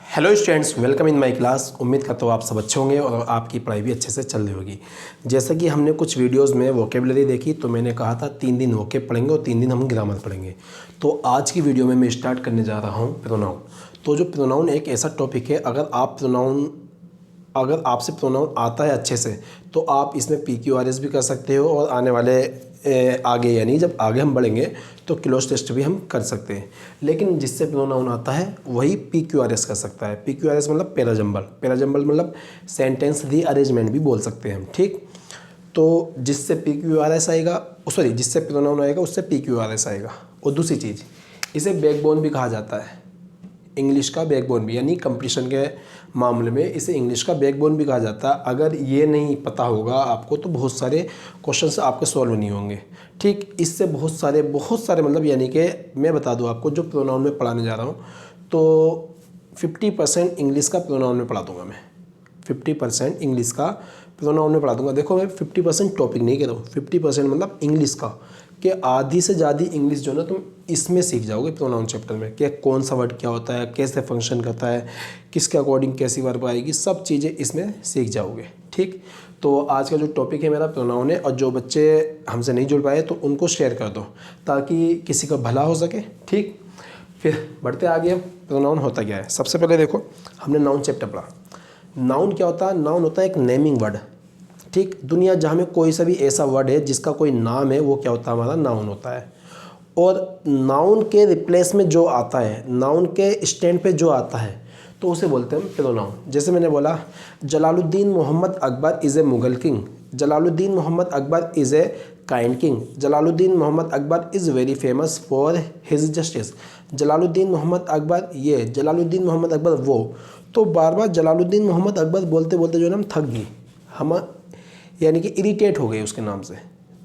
Hello students, welcome in my class. उम्मीद करता हूँ आप सब अच्छे होंगे और आपकी पढ़ाई भी अच्छे से चल रही होगी। जैसा कि हमने कुछ वीडियोस में वोकेबलरी देखी, तो मैंने कहा था 3 दिन वोकेब पढ़ेंगे और 3 दिन हम ग्रामर पढ़ेंगे। तो आज की वीडियो में मैं स्टार्ट करने जा रहा हूँ प्रोनाउन। तो जो प्रोनाउन एक ऐसा टॉपिक है, अगर आपसे प्रोनाउन आता है अच्छे से तो आप इसमें PQRS भी कर सकते हो और आने वाले आगे यानी जब आगे हम बढ़ेंगे तो क्लोज टेस्ट भी हम कर सकते हैं। लेकिन जिससे प्रोनाउन आता है वही PQRS कर सकता है। PQRS मतलब पैराजम्बल मतलब सेंटेंस रीअरेंजमेंट भी बोल सकते हैं हम, ठीक। तो जिससे PQRS आएगा, सॉरी जिससे प्रोनाउन आएगा उससे PQRS आएगा। और दूसरी चीज़, इसे बैकबोन भी कहा जाता है। इंग्लिश का बैकबोन भी, यानी कंपटीशन के मामले में इसे इंग्लिश का बैकबोन भी कहा जाता है। अगर ये नहीं पता होगा आपको तो बहुत सारे क्वेश्चंस आपके सॉल्व नहीं होंगे, ठीक। इससे बहुत सारे मतलब यानी कि मैं बता दूं आपको, जो प्रोनाउन में पढ़ाने जा रहा हूँ तो 50% इंग्लिश का प्रोनाउन में पढ़ा दूँगा मैं। 50% इंग्लिश का प्रोनाउन में पढ़ा दूँगा। देखो, मैं 50% टॉपिक नहीं कह रहा हूँ, 50% मतलब इंग्लिश का, कि आधी से ज़्यादा इंग्लिश जो है ना तुम इसमें सीख जाओगे प्रोनाउन चैप्टर में, कि कौन सा वर्ड क्या होता है, कैसे फंक्शन करता है, किसके अकॉर्डिंग कैसी वर्ब आएगी, सब चीज़ें इसमें सीख जाओगे, ठीक। तो आज का जो टॉपिक है मेरा प्रोनाउन है, और जो बच्चे हमसे नहीं जुड़ पाए तो उनको शेयर कर दो ताकि किसी का भला हो सके, ठीक। फिर बढ़ते आगे। अब प्रोनाउन होता क्या है, सबसे पहले देखो हमने नाउन चैप्टर पढ़ा। नाउन क्या होता है? नाउन होता है एक नेमिंग वर्ड, ठीक। दुनिया जहाँ में कोई सा भी ऐसा वर्ड है जिसका कोई नाम है, वो क्या होता है? हमारा नाउन होता है। और नाउन के रिप्लेस में जो आता है, नाउन के स्टैंड पे जो आता है, तो उसे बोलते हैं प्रोनाउन। जैसे मैंने बोला, Jalaluddin Mohammad Akbar is a Mughal king, Jalaluddin Mohammad Akbar is a kind king, Jalaluddin Mohammad Akbar is very famous for his justice, Jalaluddin Mohammad Akbar ये, जलालुद्दीन मोहम्मद अकबर वो। तो बार बार जलालुद्दीन मोहम्मद अकबर बोलते बोलते जो है ना हम थक गए, हम यानी कि इरिटेट हो गए उसके नाम से।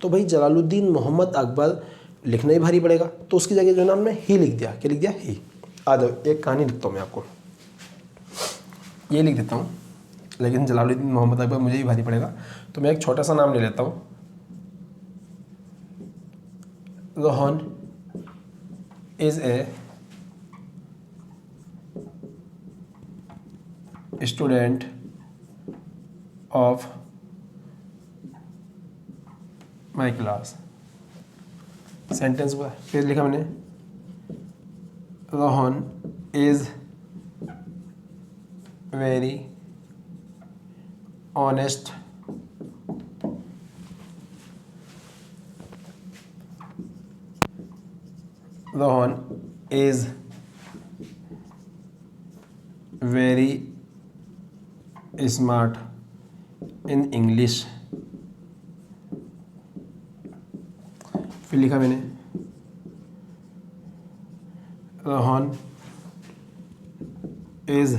तो भाई जलालुद्दीन मोहम्मद अकबर लिखना ही भारी पड़ेगा, तो उसकी जगह जो है ना हमने ही लिख दिया। क्या लिख दिया? ही। आ जाओ, एक कहानी लिखता हूँ मैं आपको, ये लिख देता हूँ, लेकिन जलालुद्दीन मोहम्मद अकबर मुझे ही भारी पड़ेगा, तो मैं एक छोटा सा नाम ले लेता हूँ। Rohan is a student of my class. Sentence हुआ, फिर लिखा मैंने Rohan is very honest Rohan is very smart in English. फिर लिखा मैंने Rohan is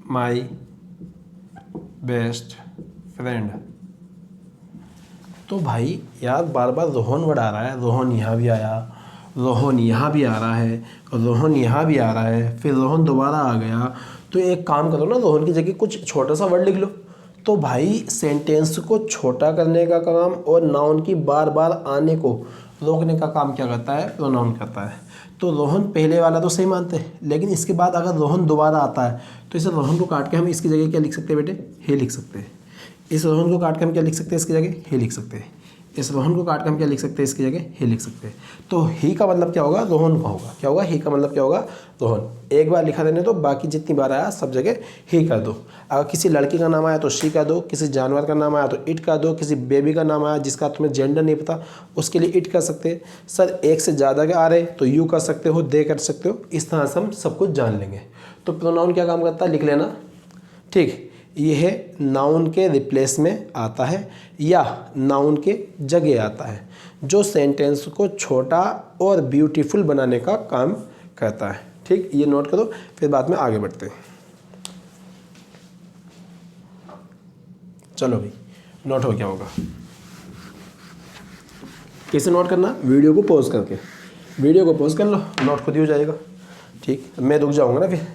my best friend. तो भाई यार बार बार रोहन वर्ड आ रहा है, रोहन यहाँ भी आया, रोहन यहाँ भी आ रहा है, रोहन यहाँ भी आ रहा है, फिर रोहन दोबारा आ गया। तो एक काम करो ना, रोहन की जगह कुछ छोटा सा वर्ड लिख लो। तो भाई सेंटेंस को छोटा करने का काम और नाउन की बार बार आने को रोकने का काम क्या करता है? प्रोनाउन करता है। तो रोहन पहले वाला तो सही मानते हैं, लेकिन इसके बाद अगर रोहन दोबारा आता है तो इसे रोहन को काट के हम इसकी जगह क्या लिख सकते हैं बेटे? हे लिख सकते हैं। इस रोहन को काट के हम क्या लिख सकते हैं इसकी जगह? हे लिख सकते हैं। इस रोहन को काट के हम क्या लिख सकते हैं इसकी जगह? हे लिख सकते हैं। तो ही का मतलब क्या होगा? रोहन का होगा। क्या होगा? ही का मतलब क्या होगा? रोहन। एक बार लिखा देने तो बाकी जितनी बार आया सब जगह ही कर दो। अगर किसी लड़की का नाम आया तो शी कर दो, किसी जानवर का नाम आया तो इट कर दो, किसी बेबी का नाम आया जिसका तुम्हें जेंडर नहीं पता उसके लिए इट कर सकते हैं। सर एक से ज़्यादा के आ रहे तो यू कर सकते हो, दे कर सकते हो। इस तरह से हम सब कुछ जान लेंगे। तो प्रोनाउन क्या काम करता है? लिख लेना, ठीक। यह नाउन के रिप्लेस में आता है या नाउन के जगह आता है, जो सेंटेंस को छोटा और ब्यूटीफुल बनाने का काम करता है, ठीक। ये नोट करो, फिर बाद में आगे बढ़ते हैं। चलो भाई, नोट हो क्या होगा? कैसे नोट करना? वीडियो को पॉज करके, वीडियो को पॉज कर लो, नोट खुद ही हो जाएगा, ठीक। मैं रुक जाऊँगा ना, फिर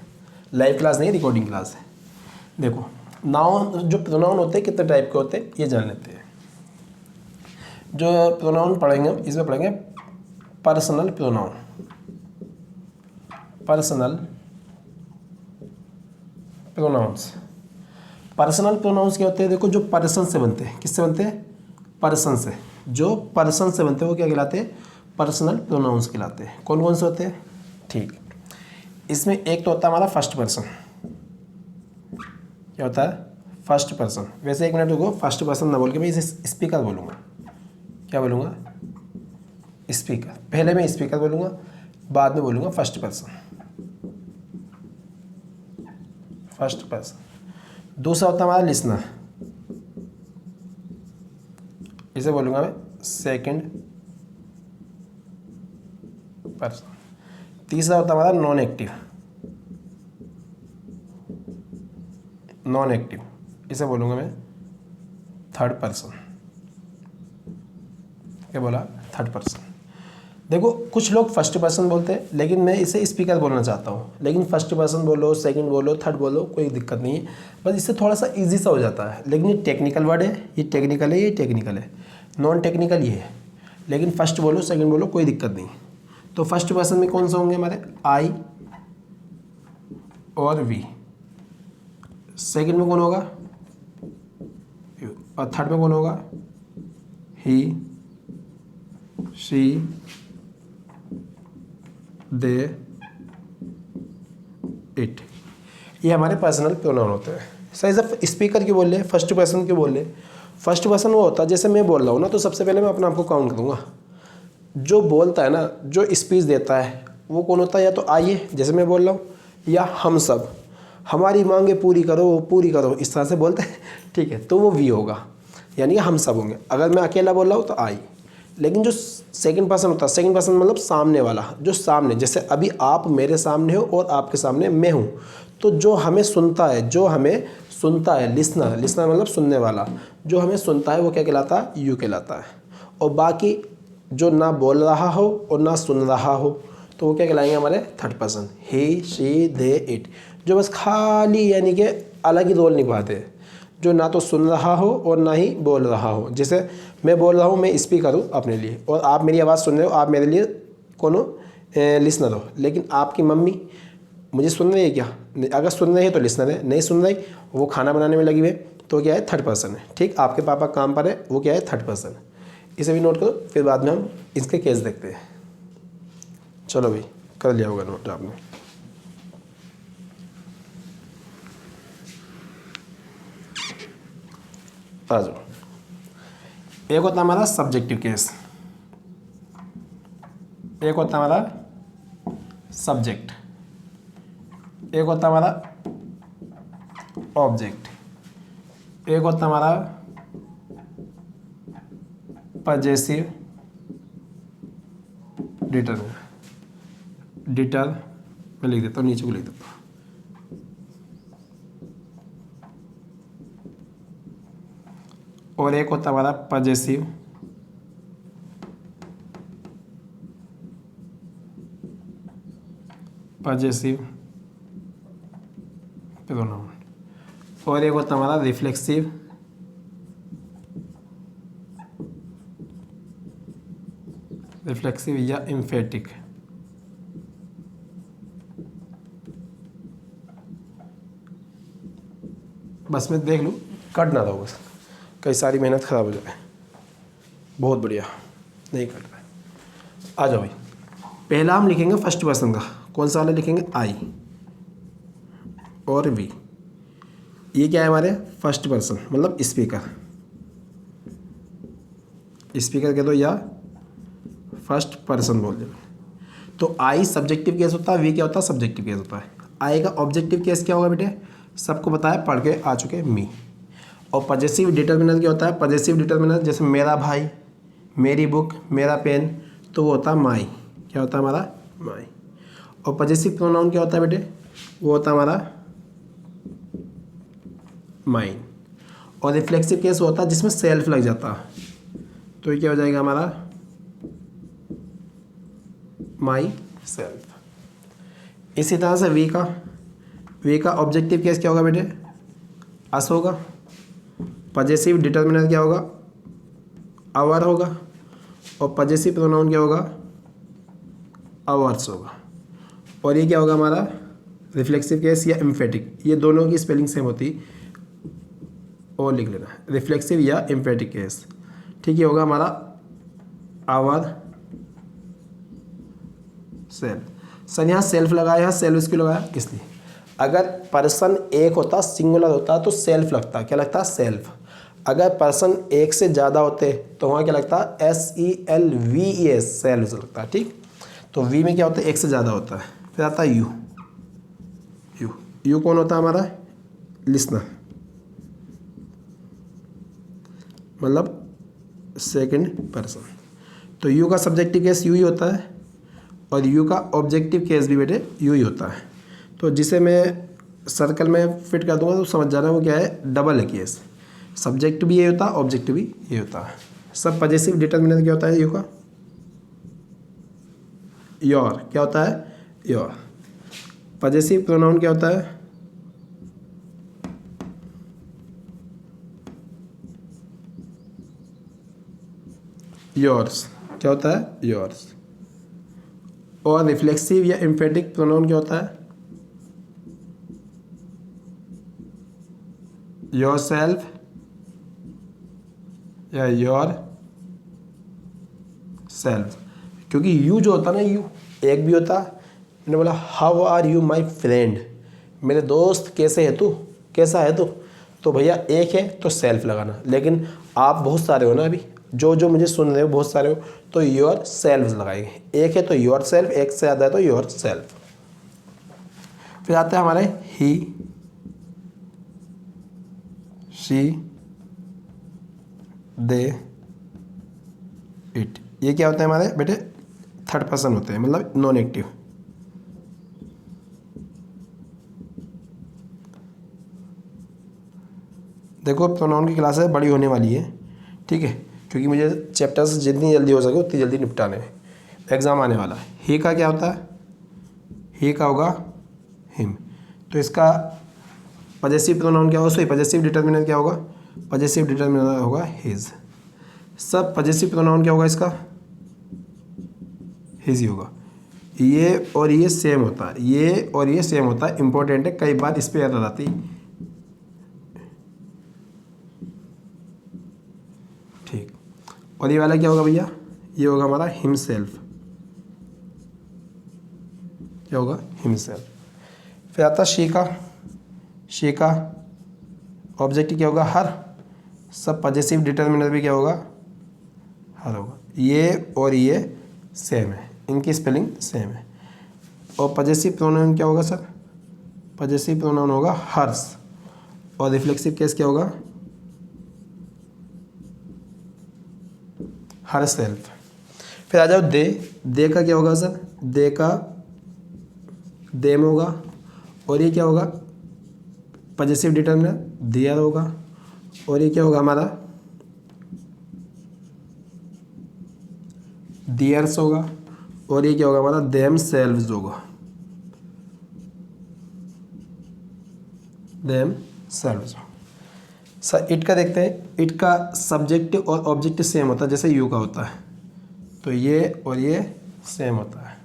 लाइव क्लास नहीं, रिकॉर्डिंग क्लास है। देखो, नाउन जो प्रोनाउन होते हैं कितने टाइप के होते हैं ये जान लेते हैं। जो प्रोनाउन पढ़ेंगे हम, इसमें पढ़ेंगे personal pronoun, personal pronouns. Personal pronouns क्या होते हैं? देखो, जो पर्सन से बनते हैं, किससे बनते हैं? पर्सन से। जो पर्सन से बनते हैं वो क्या कहलाते हैं? पर्सनल प्रोनाउंस कहलाते हैं। कौन कौन से होते हैं? ठीक, इसमें एक तो होता है हमारा फर्स्ट पर्सन। क्या होता है? First person. वैसे एक मिनट रुको, फर्स्ट पर्सन ना बोल के मैं इसे स्पीकर बोलूँगा। क्या बोलूँगा? स्पीकर। पहले मैं स्पीकर बोलूँगा, बाद में बोलूँगा फर्स्ट पर्सन। First person. दूसरा होता है हमारा लिसनर, इसे बोलूँगा मैं सेकंड पर्सन। तीसरा होता है हमारा नॉन एक्टिव। नॉन एक्टिव, इसे बोलूँगा मैं थर्ड पर्सन। क्या बोला? Third person. देखो, कुछ लोग फर्स्ट पर्सन बोलते हैं, लेकिन मैं इसे स्पीकर बोलना चाहता हूँ। लेकिन फर्स्ट पर्सन बोलो, सेकंड बोलो, थर्ड बोलो, कोई दिक्कत नहीं है, बस इससे थोड़ा सा इजी सा हो जाता है। लेकिन ये टेक्निकल वर्ड है, ये टेक्निकल है, ये टेक्निकल है। नॉन टेक्निकल ये है, लेकिन फर्स्ट बोलो, सेकंड बोलो, कोई दिक्कत नहीं। तो फर्स्ट पर्सन में कौन सा होंगे हमारे? आई और वी। सेकंड में कौन होगा? यू। और थर्ड में कौन होगा? ही, शी, दे, इट। ये हमारे पर्सनल प्रोनाउन होते हैं। सही सर, स्पीकर क्यों बोल रहे हैं, फर्स्ट पर्सन क्यों बोल रहे हैं? फर्स्ट पर्सन वो होता है, जैसे मैं बोल रहा हूँ ना, तो सबसे पहले मैं अपने आप को काउंट करूँगा। जो बोलता है ना, जो स्पीच देता है, वो कौन होता है? या तो आइए, जैसे मैं बोल रहा हूँ, या हम सब, हमारी मांगे पूरी करो, पूरी करो, इस तरह से बोलते हैं। ठीक है, तो वो वी होगा, यानी कि हम सब होंगे। अगर मैं अकेला बोल रहा हूँ तो आई। लेकिन जो सेकंड पर्सन होता है, सेकंड पर्सन मतलब सामने वाला, जो सामने, जैसे अभी आप मेरे सामने हो और आपके सामने मैं हूँ, तो जो हमें सुनता है, जो हमें सुनता है, लिसनर। लिसनर मतलब सुनने वाला। जो हमें सुनता है वो क्या कहलाता है? यू कहलाता है। और बाकी जो ना बोल रहा हो और ना सुन रहा हो, तो वो क्या कहलाएंगे हमारे? Third person. He, she, they, it. जो बस खाली यानी कि अलग ही रोल निभाते हैं, जो ना तो सुन रहा हो और ना ही बोल रहा हो। जैसे मैं बोल रहा हूँ, मैं स्पीकर हूँ अपने लिए, और आप मेरी आवाज़ सुन रहे हो, आप मेरे लिए कौन हो? लिसनर हो। लेकिन आपकी मम्मी मुझे सुन रही है क्या? अगर सुन रही है तो लिसनर है, नहीं सुन रही, वो खाना बनाने में लगी हुई है, तो क्या है? थर्ड पर्सन है। ठीक, आपके पापा काम पर है, वो क्या है? थर्ड पर्सन है। इसे भी नोट करो, फिर बाद में हम इसके केस देखते हैं। चलो भाई, कर लिया होगा नोट आपने। आ जाओ। एक होता है हमारा सब्जेक्टिव केस, एक होता है हमारा सब्जेक्ट, एक होता है हमारा ऑब्जेक्ट, एक होता है हमारा पजेसिव डिटरमिनर। डिटर मैं लिख देता हूँ, नीचे को लिख देता हूँ। और एक होता है हमारा पजेसिव प्रोनाउन। और एक होता है हमारा रिफ्लेक्सिव या एम्फेटिक। बस मैं देख लूँ, कट ना दो बस, कई सारी मेहनत ख़राब हो जाए। बहुत बढ़िया, नहीं कट रहा है। आ जाओ भाई, पहला हम लिखेंगे फर्स्ट पर्सन का। कौन सा वाला लिखेंगे? आई और वी। ये क्या है हमारे? फर्स्ट पर्सन मतलब स्पीकर। स्पीकर कह दो या फर्स्ट पर्सन बोल दो। तो आई सब्जेक्टिव केस होता है, वी क्या होता है? सब्जेक्टिव केस होता है। आई का ऑब्जेक्टिव केस क्या होगा बेटे? सबको पता है, पढ़ के आ चुके, मी। और पजेसिव डिटरमिनर क्या होता है? पजेसिव डिटरमिनर जैसे मेरा भाई, मेरी बुक, मेरा पेन, तो वो होता है माई। क्या होता है हमारा? माई। और पजेसिव प्रोनाउन क्या होता है बेटे? वो होता है हमारा माइन। और रिफ्लेक्सिव केस होता है जिसमें सेल्फ लग जाता है, तो ये क्या हो जाएगा हमारा? My self. इसी तरह से वी का ऑब्जेक्टिव केस क्या होगा बेटे? अस होगा। पजेसिव डिटरमिनर क्या होगा? आवर होगा। और पजेसिव प्रोनाउन क्या होगा? आवर्स होगा। और ये क्या होगा हमारा? रिफ्लेक्सिव केस या एम्फेटिक, ये दोनों की स्पेलिंग सेम होती, और लिख लेना रिफ्लेक्सिव या एम्फेटिक केस। ठीक, ये होगा हमारा आवर सेल्फ। सर यहाँ सेल्फ लगाया, यहाँ सेल्फ क्यों लगाया, इसलिए अगर पर्सन एक होता, सिंगुलर होता, तो सेल्फ लगता, क्या लगता, सेल्फ। अगर पर्सन एक से ज़्यादा होते तो वहाँ क्या लगता, SELVES, सेल्फ लगता। ठीक, तो वी में क्या होता है, एक से ज़्यादा होता है। फिर आता है यू। यू कौन होता है हमारा, लिसनर, मतलब सेकंड पर्सन। तो यू का सब्जेक्टिव केस यू ही होता है, और यू का ऑब्जेक्टिव केस भी बेटे यू ही होता है। तो जिसे मैं सर्कल में फिट कर दूंगा तो समझ जाना वो क्या है, डबल है केस। सब्जेक्ट भी ये होता है, ऑब्जेक्ट भी ये होता है। सब पॉजेसिव डिटर्मिनेंट क्या होता है यू का, योर, क्या होता है, योर। पॉजेसिव प्रोनाउन क्या होता है, योर्स, क्या होता है, योर्स। और रिफ्लेक्सिव या एम्फेटिक प्रोनाउन क्या होता है, योर सेल्फ या योर सेल्फ। क्योंकि यू जो होता है ना, यू एक भी होता। मैंने बोला how are you my friend, मेरे दोस्त कैसे है तू, कैसा है तू, तो भैया एक है तो सेल्फ लगाना। लेकिन आप बहुत सारे हो ना, अभी जो मुझे सुन रहे हो बहुत सारे हो, तो योर सेल्फ लगाएंगे। एक है तो योर सेल्फ, एक से ज़्यादा है तो योर सेल्फ। फिर आते हैं हमारे ही, शी, दे, इट। ये क्या होते हैं हमारे बेटे, थर्ड पर्सन होते हैं, मतलब नॉन एक्टिव। देखो प्रोनाउन की क्लासेस बड़ी होने वाली है, ठीक है, क्योंकि मुझे चैप्टर्स जितनी जल्दी हो सके उतनी जल्दी निपटाने हैं, एग्ज़ाम आने वाला है। ही का क्या होता है, ही का होगा हिम। तो इसका पॉजेसिव प्रोनाउन क्या होगा, सॉरी पॉजेसिव डिटर्मिनेंट क्या होगा, पॉजेसिव डिटर्मिनेंट होगा हिज। सब पॉजेसिव प्रोनाउन क्या होगा इसका, हिज ही होगा। ये और ये सेम होता है, ये और ये सेम होता है, इंपॉर्टेंट है, कई बार इस पर याद आती। ठीक, और ये वाला क्या होगा भैया, ये होगा हमारा हिमसेल्फ, क्या होगा, हिमसेल्फ। फिर आता शी का, शी का ऑब्जेक्ट क्या होगा, हर। सब पॉजेसिव डिटर्मिनेंट भी क्या होगा, हर होगा। ये और ये सेम है, इनकी स्पेलिंग सेम है। और पॉजेसिव प्रोनाउन क्या होगा सर, पॉजेसिव प्रोनाउन होगा हर्स। और रिफ्लेक्सिव केस क्या होगा, हर सेल्फ। फिर आ जाओ दे, दे का क्या होगा सर, दे का देम होगा। और ये क्या होगा, पॉजेसिव डिटर्मिनेंट देयर होगा। और ये क्या होगा हमारा, देयर्स होगा। और ये क्या होगा हमारा, देम सेल्व्स होगा, देम सेल्व्स। सर इट का देखते हैं, इट का सब्जेक्टिव और ऑब्जेक्टिव सेम होता है जैसे यू का होता है, तो ये और ये सेम होता है।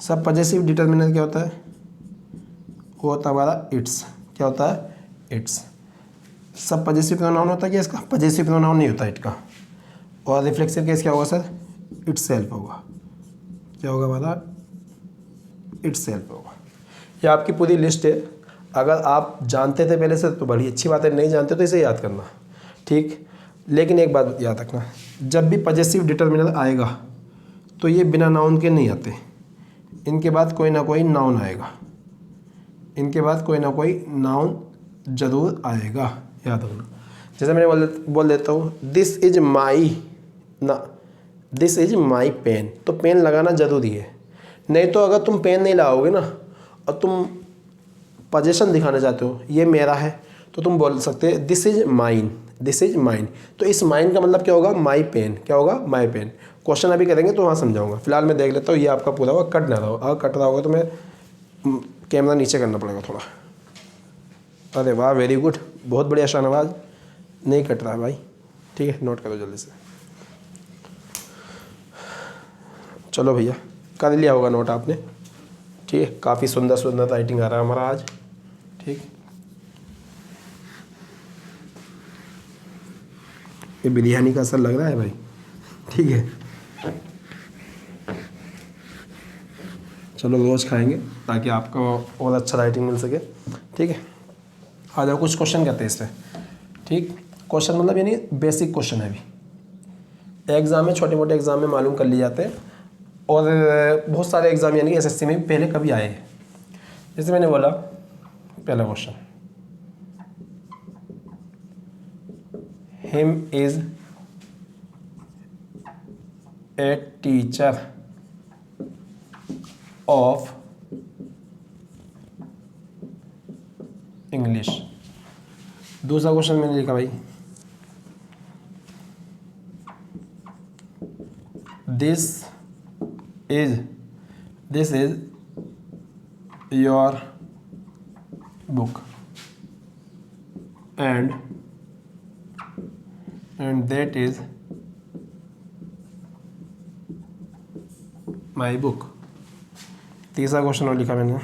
सब पॉजेसिव डिटर्मिनेंट क्या होता है, वो होता है हमारा इट्स, क्या होता है, इट्स। सब पॉजेसिव प्रोनाउन होता है क्या इसका, पॉजेसिव प्रोनाउन नहीं होता इट का। और रिफ्लेक्सिव केस क्या होगा सर, इट सेल्फ होगा, क्या होगा हमारा, इट सेल्फ होगा। ये आपकी पूरी लिस्ट है। अगर आप जानते थे पहले से तो बड़ी अच्छी बात है, नहीं जानते तो इसे याद करना, ठीक। लेकिन एक बात याद रखना, जब भी पॉजेसिव डिटर्मिनेंट आएगा तो ये बिना नाउन के नहीं आते, इनके बाद कोई ना कोई नाउन आएगा, इनके बाद कोई ना कोई नाउन ज़रूर आएगा, याद रखना। जैसे मैंने बोल देता हूँ दिस इज माई ना, दिस इज माई पेन, तो पेन लगाना ज़रूरी है। नहीं तो अगर तुम पेन नहीं लगाओगे ना और तुम पोजीशन दिखाना चाहते हो ये मेरा है, तो तुम बोल सकते हैं this is mine, this is mine. तो इस माइन का मतलब क्या होगा, माई पेन, क्या होगा, माई पेन। क्वेश्चन अभी करेंगे तो वहाँ समझाऊंगा, फिलहाल मैं देख लेता हूँ ये आपका पूरा होगा, कट ना रहा हो। अगर कट रहा होगा तो मैं कैमरा नीचे करना पड़ेगा थोड़ा। अरे वाह, वेरी गुड, बहुत बढ़िया शाहनवाज, नहीं कट रहा है भाई, ठीक है, नोट करो जल्दी से। चलो भैया, कर लिया होगा नोट आपने, ठीक। ठीक है, काफ़ी सुंदर सुंदर राइटिंग आ रहा है हमारा आज। ठीक, ये बिरयानी का असर लग रहा है भाई। ठीक है, चलो रोज़ खाएंगे ताकि आपको और अच्छा राइटिंग मिल सके। ठीक है, आ जाओ कुछ क्वेश्चन करते हैं इससे। ठीक, क्वेश्चन मतलब यानी बेसिक क्वेश्चन है, अभी एग्ज़ाम में, छोटे मोटे एग्ज़ाम में मालूम कर लिए जाते हैं, और बहुत सारे एग्ज़ाम यानी एसएससी में भी पहले कभी आए हैं। जैसे मैंने बोला, पहला question, him is a teacher of English. दूसरा क्वेश्चन मैंने लिखा भाई, this is your book and that is my book. तीसरा क्वेश्चन और लिखा मैंने,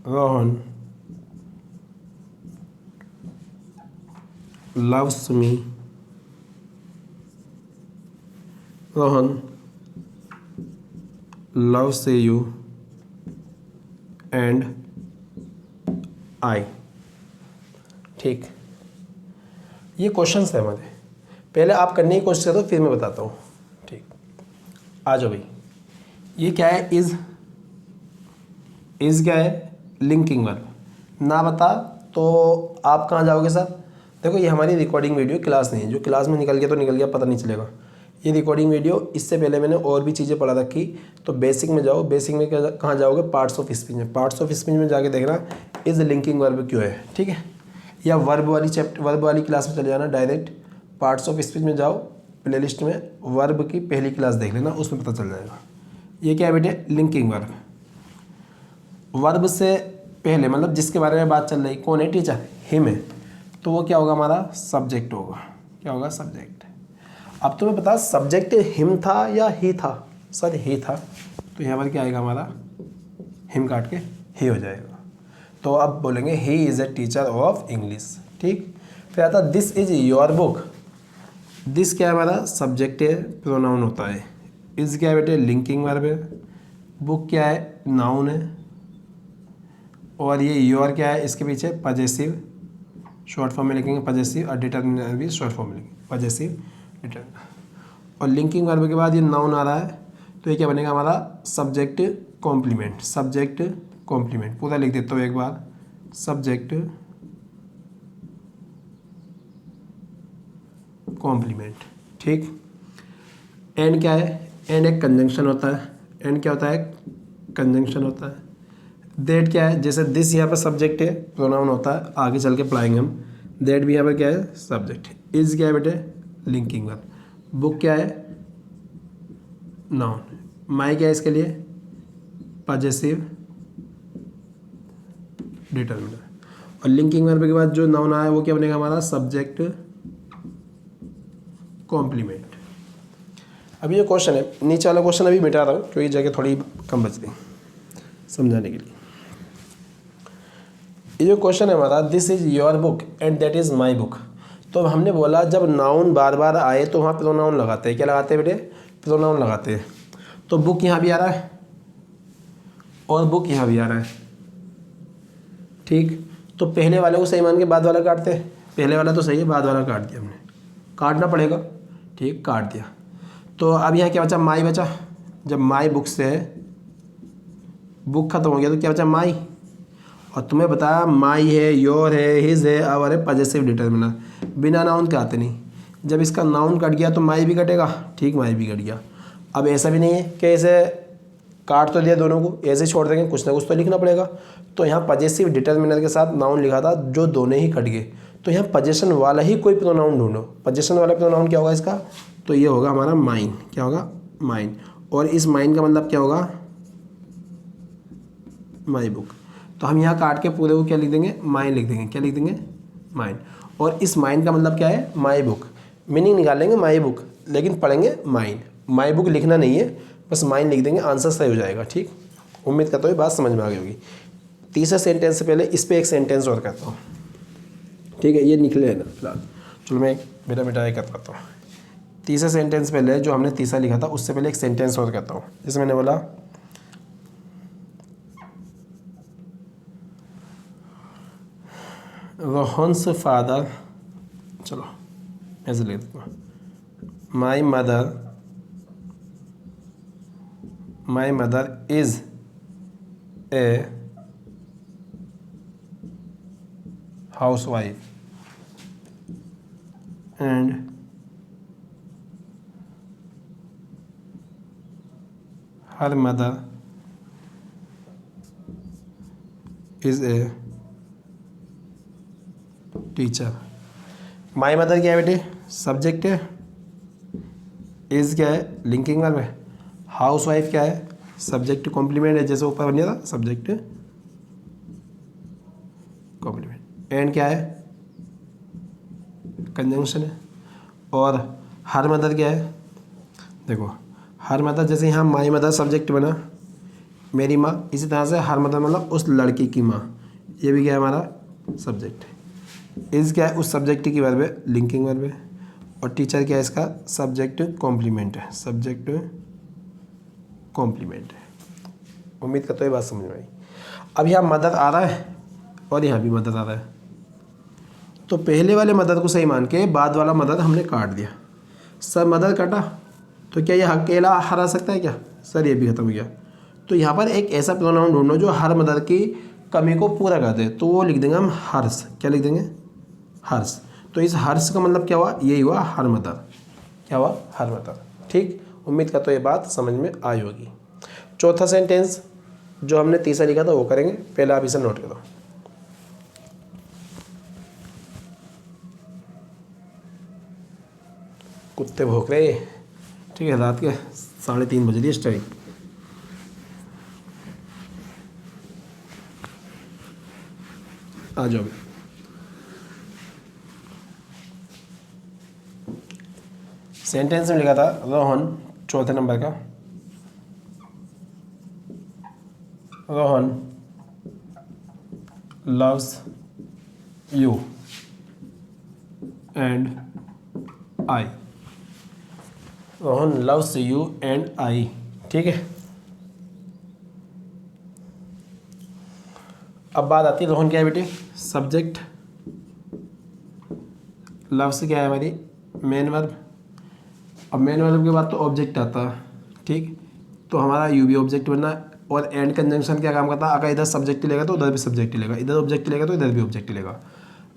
Rohan loves me, Rohan loves you and I। ठीक, ये क्वेश्चंस है हमारे, पहले आप करने की कोशिश करो फिर मैं बताता हूँ। ठीक, आ जाओ भाई। ये क्या है, इज़ क्या है, लिंकिंग वर्ब। ना बता तो आप कहाँ जाओगे सर? देखो, ये हमारी रिकॉर्डिंग वीडियो क्लास नहीं है, जो क्लास में निकल गया तो निकल गया, पता नहीं चलेगा। ये रिकॉर्डिंग वीडियो, इससे पहले मैंने और भी चीज़ें पढ़ा रखी। तो बेसिक में जाओ, बेसिक में कहाँ जाओगे, पार्ट्स ऑफ स्पीच में। पार्ट्स ऑफ स्पीच में जाके देखना इज़ लिंकिंग वर्ब क्यों है। ठीक है, या वर्ब वाली क्लास में चले जाना, डायरेक्ट पार्ट्स ऑफ स्पीच में जाओ, प्लेलिस्ट में वर्ब की पहली क्लास देख लेना, उसमें पता चल जाएगा। ये क्या है बेटे, लिंकिंग वर्ब। वर्ब से पहले मतलब जिसके बारे में बात चल रही, कौन है, टीचर, हिम है, तो वो क्या होगा, हमारा सब्जेक्ट होगा। क्या होगा, सब्जेक्ट। अब तुम्हें पता सब्जेक्ट हिम था या ही था? सर ही था, तो यहाँ पर क्या आएगा हमारा, हिम काट के ही हो जाएगा। तो अब बोलेंगे he is a teacher of English. ठीक, फिर आता this is your book. This क्या है हमारा, सब्जेक्ट है, प्रोनाउन होता है। इज़ क्या है बेटे, लिंकिंग वर्ब है। बुक क्या है, नाउन है। और ये योर क्या है, इसके पीछे पजेसिव, शॉर्ट फॉर्म में लिखेंगे पजेसिव, और डिटर्मिनर भी शॉर्ट फॉर्म में लिखेंगे पजेसिव डिटर्मिनर। और लिंकिंग वर्ब के बाद ये नाउन आ रहा है, तो ये क्या बनेगा हमारा, सब्जेक्ट कॉम्प्लीमेंट। सब्जेक्ट कॉम्प्लीमेंट पूरा लिख देता हूँ एक बार, सब्जेक्ट कॉम्प्लीमेंट। ठीक, एंड क्या है, एंड एक कंजंक्शन होता है। एंड क्या होता है, कंजंक्शन होता है। दैट क्या है, जैसे दिस यहाँ पर सब्जेक्ट है, प्रोनाउन होता है, आगे चल के पढ़ाएंगे हम। दैट भी यहाँ पर क्या है, सब्जेक्ट। इज़ क्या है बेटे, लिंकिंग वर्ब। बुक क्या है, नाउन। माई क्या है इसके लिए, पजेसिव डिटर्मिनर। और लिंकिंग वर्ब के बाद जो नाउन आया वो क्या बनेगा हमारा, सब्जेक्ट कॉम्प्लीमेंट। अभी ये क्वेश्चन है, नीचे वाला क्वेश्चन अभी मिटा रहा हूँ क्योंकि जगह थोड़ी कम बच गई समझाने के लिए। ये जो क्वेश्चन है हमारा, this is your book and that is my book. तो हमने बोला जब नाउन बार बार आए तो वहाँ प्रोनाउन लगाते हैं। क्या लगाते हैं बेटे, प्रोनाउन लगाते हैं। तो बुक यहाँ भी आ रहा है और बुक यहाँ भी आ रहा है। ठीक, तो पहले वाले को सही मान के बाद वाला काटते हैं। पहले वाला तो सही है, बाद वाला काट दिया हमने, काटना पड़ेगा। ठीक, काट दिया। तो अब यहाँ क्या बचा, माई बचा। जब माई बुक से बुक खत्म हो गया तो क्या बचा, माई। और तुम्हें बताया माई है, योर है, हिज है, आवर है, पजेसिव डिटर्मिनर। बिना नाउन के आते नहीं। जब इसका नाउन कट गया तो माई भी कटेगा। ठीक, माई भी कट गया। अब ऐसा भी नहीं है कि ऐसे काट तो दिया दोनों को, ऐसे छोड़ देंगे, कुछ ना कुछ तो लिखना पड़ेगा। तो यहाँ पजेसिव डिटर्मिनर के साथ नाउन लिखा था, जो दोनों ही कट गए। तो यहाँ पजेशन वाला ही कोई प्रोनाउन ढूंढो। पजेशन वाला प्रोनाउन क्या होगा इसका, तो ये होगा हमारा माइन। क्या होगा, माइन। और इस माइन का मतलब क्या होगा, माई बुक। तो हम यहाँ काट के पूरे को क्या लिख देंगे, माइन लिख देंगे। क्या लिख देंगे, माइन। और इस माइन का मतलब क्या है, माई बुक। मीनिंग निकालेंगे माई बुक, लेकिन पढ़ेंगे माइन। माई बुक लिखना नहीं है, बस माइन लिख देंगे, आंसर सही हो जाएगा। ठीक, उम्मीद करता हूँ ये बात समझ में आ गई होगी। तीसरे सेंटेंस से पहले इस पर एक सेंटेंस और करता हूँ, ठीक है, ये निकले है ना फिलहाल। चलो मैं मेरा बेटा ये कर पाता हूँ। तीसरे सेंटेंस पहले जो हमने तीसरा लिखा था उससे पहले एक सेंटेंस और करता हूँ। जैसे मैंने बोला रोहन्स फादर, चलो ऐसे लिख देता हूँ, my mother is a housewife and her mother is a teacher. My mother क्या है बेटे, सब्जेक्ट है, इज़ क्या है, लिंकिंग वर्ब है, हाउस वाइफ क्या है, सब्जेक्ट कॉम्प्लीमेंट है, जैसे ऊपर बन गया था सब्जेक्ट कॉम्प्लीमेंट, एंड क्या है, कंजंक्शन है। और हर मदर क्या है, देखो हर मदर, जैसे यहाँ माई मदर सब्जेक्ट बना मेरी माँ, इसी तरह से हर मदर मतलब उस लड़की की माँ, ये भी क्या है हमारा सब्जेक्ट है। इज़ क्या है, उस सब्जेक्ट की वर्ब है, लिंकिंग वर्ब है। और टीचर क्या है, इसका सब्जेक्ट कॉम्प्लीमेंट है, सब्जेक्ट कॉम्प्लीमेंट है। उम्मीद करता हूँ ये बात समझ में आई। अब यहाँ मदर आ रहा है और यहाँ भी मदर आ रहा है, तो पहले वाले मदर को सही मान के बाद वाला मदर हमने काट दिया। सर मदर काटा तो क्या ये अकेला हर आ सकता है क्या, सर ये भी खत्म हो गया। तो यहाँ पर एक ऐसा प्रोनाउन ढूंढो जो हर मदर की कमी को पूरा कर दे, तो वो लिख देंगे हम हर्ष। क्या लिख देंगे, हर्ष। तो इस हर्ष का मतलब क्या हुआ, यही हुआ हर मदर, क्या हुआ हर मदर। ठीक, उम्मीद करता हूँ ये बात समझ में आई होगी। चौथा सेंटेंस जो हमने तीसरा लिखा था वो करेंगे, पहले आप इसे नोट करो। कुत्ते भौंक रहे, ठीक है, रात के 3:30 बज रही है इस टाइम। आ जाओ। सेंटेंस में लिखा था रोहन, चौथे नंबर का, Rohan loves you and I. Rohan loves you and आई, ठीक है। अब बात आती है रोहन क्या है बेटे, सब्जेक्ट, लव्स क्या है हमारी मेन वर्ब। अब मेन वर्ब के बाद तो ऑब्जेक्ट आता है, ठीक, तो हमारा यू भी ऑब्जेक्ट बनना है। और एंड कंजंक्शन क्या काम करता है, अगर इधर सब्जेक्ट लेगा तो उधर भी सब्जेक्ट लेगा, इधर ऑब्जेक्ट लेगा तो इधर भी ऑब्जेक्ट लेगा।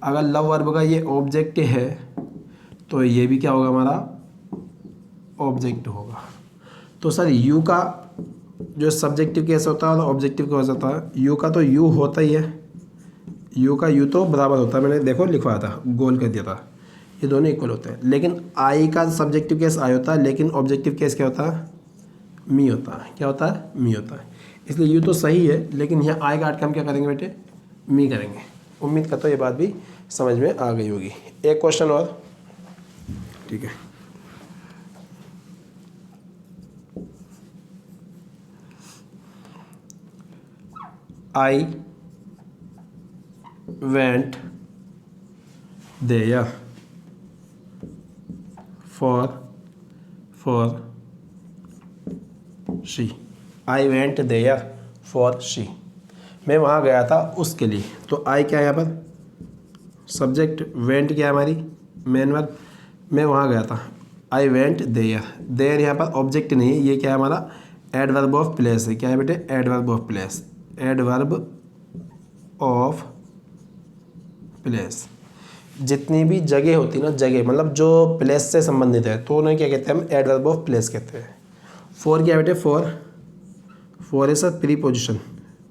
अगर लव वर्ब का ये ऑब्जेक्ट है तो ये भी क्या होगा हमारा ऑब्जेक्ट होगा। तो सर यू का जो सब्जेक्टिव केस होता है और ऑब्जेक्टिव केस होता है, यू का तो यू होता ही है, यू का यू तो बराबर होता है, मैंने देखो लिखवाया था, गोल कर दिया था, ये दोनों इक्वल होते हैं। लेकिन आई का सब्जेक्टिव केस आई होता है, लेकिन ऑब्जेक्टिव केस क्या होता है, मी होता है। क्या होता है, मी होता है। इसलिए यू तो सही है, लेकिन यहाँ आई काट के हम क्या करेंगे बेटे, मी करेंगे। उम्मीद करता हूँ ये बात भी समझ में आ गई होगी। एक क्वेश्चन और, ठीक है। I went there for she. I went there for she, मैं वहाँ गया था उसके लिए। तो आई क्या है यहाँ पर सब्जेक्ट, वेंट क्या है हमारी मेन वर्ब, मैं वहाँ गया था। आई वेंट देयर, देयर यहाँ पर ऑब्जेक्ट नहीं है, ये क्या है हमारा एडवर्ब ऑफ प्लेस है। क्या है बेटे, adverb of place, adverb of place. जितनी भी जगह होती है ना, जगह मतलब जो प्लेस से संबंधित है, तो उन्हें क्या कहते हैं हम एडवर्ब ऑफ प्लेस कहते हैं। फॉर क्या है बेटे, फॉर इज प्रीपोजिशन,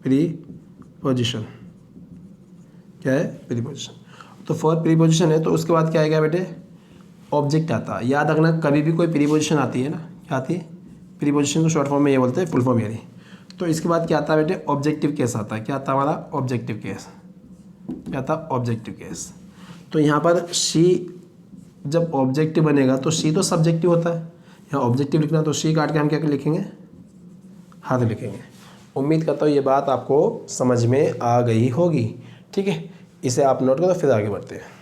प्रीपोजिशन क्या है, प्रीपोजिशन। तो फॉर प्रीपोजिशन है, तो उसके बाद क्या आएगा बेटे, ऑब्जेक्ट आता है। याद रखना कभी भी कोई प्रीपोजिशन आती है ना, क्या आती है, प्रीपोजिशन को शॉर्ट फॉर्म में ये बोलते हैं, फुल फॉर्म ये नहीं। तो इसके बाद क्या आता है बेटे, ऑब्जेक्टिव केस आता है। क्या आता है हमारा ऑब्जेक्टिव केस, क्या आता है ऑब्जेक्टिव केस। तो यहाँ पर शी जब ऑब्जेक्टिव बनेगा तो सी तो सब्जेक्टिव होता है, यहाँ ऑब्जेक्टिव लिखना तो सी काट के हम क्या लिखेंगे, हाथ लिखेंगे। उम्मीद करता हूँ ये बात आपको समझ में आ गई होगी। ठीक है, इसे आप नोट करो, फिर आगे बढ़ते हैं।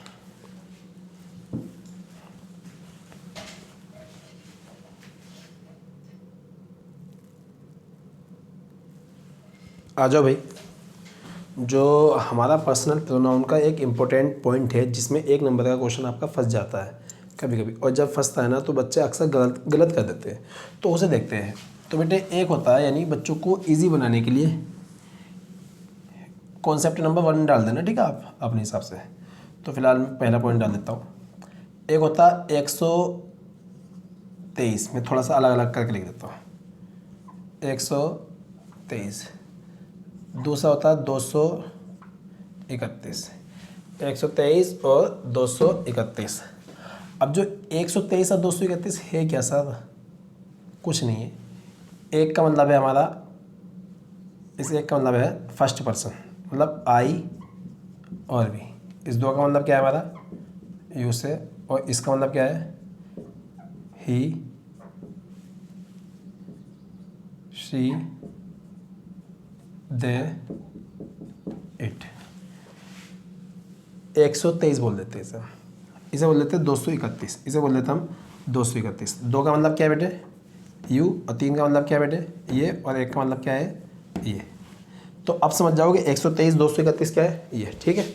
आ जाओ भाई, जो हमारा पर्सनल प्रोनाउन का एक इम्पोर्टेंट पॉइंट है जिसमें 1 नंबर का क्वेश्चन आपका फंस जाता है कभी कभी, और जब फंसता है ना तो बच्चे अक्सर गलत कर देते हैं, तो उसे देखते हैं। तो बेटे एक होता है, यानी बच्चों को इजी बनाने के लिए कॉन्सेप्ट नंबर 1 डाल देना, ठीक है, आप अपने हिसाब से। तो फिलहाल मैं पहला पॉइंट डाल देता हूँ। एक होता है 123, मैं थोड़ा सा अलग अलग करके लिख देता हूँ, 123। दूसरा होता है 231, 123 और 231। अब जो 123 और 231 है क्या सर, कुछ नहीं है। एक का मतलब है हमारा, इस एक का मतलब है फर्स्ट पर्सन, मतलब आई और वी। इस दो का मतलब क्या है हमारा, यू से, और इसका मतलब क्या है, ही, शी, दे, इट। 123 बोल देते हैं इसे बोल देते हैं 231, इसे बोल देते हम 231। 2 का मतलब क्या है बेटे, यू, और 3 का मतलब क्या है बेटे, ये, और 1 का मतलब क्या है, ये। तो अब समझ जाओगे 123 231 क्या है, ये। ठीक है,